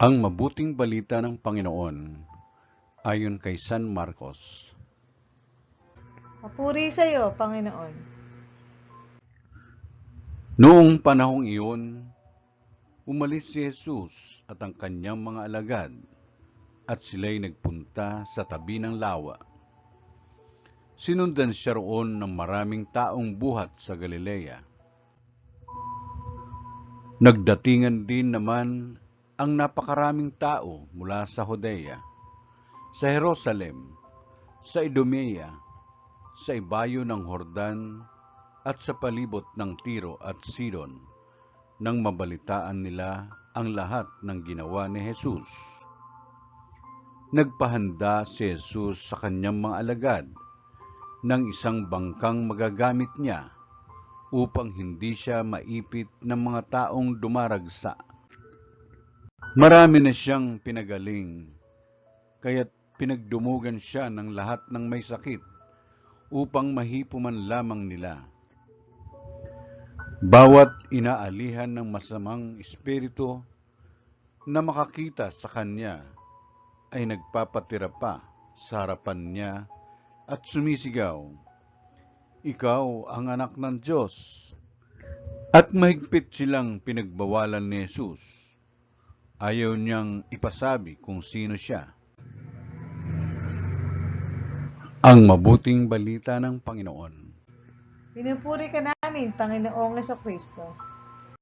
Ang mabuting balita ng Panginoon ayon kay San Marcos. Papuri sa iyo, Panginoon. Noong panahong iyon, umalis si Jesus at ang kanyang mga alagad at sila'y nagpunta sa tabi ng lawa. Sinundan siya roon ng maraming taong buhat sa Galilea. Nagdatingan din naman ang napakaraming tao mula sa Judea, sa Jerusalem, sa Idumea, sa ibayo ng Jordan at sa palibot ng Tiro at Sidon, nang mabalitaan nila ang lahat ng ginawa ni Jesus. Nagpahanda si Jesus sa kanyang mga alagad ng isang bangkang magagamit niya upang hindi siya maipit ng mga taong dumaragsa. Marami na siyang pinagaling, kaya't pinagdumugan siya ng lahat ng may sakit upang mahipo man lamang nila. Bawat inaalihan ng masamang espiritu na makakita sa kanya ay nagpapatira pa sa harapan niya at sumisigaw, "Ikaw ang anak ng Diyos." At mahigpit silang pinagbawalan ni Jesus. Ayaw niyang ipasabi kung sino siya. Ang mabuting balita ng Panginoon. Pinupuri ka namin, Panginoong Jesucristo.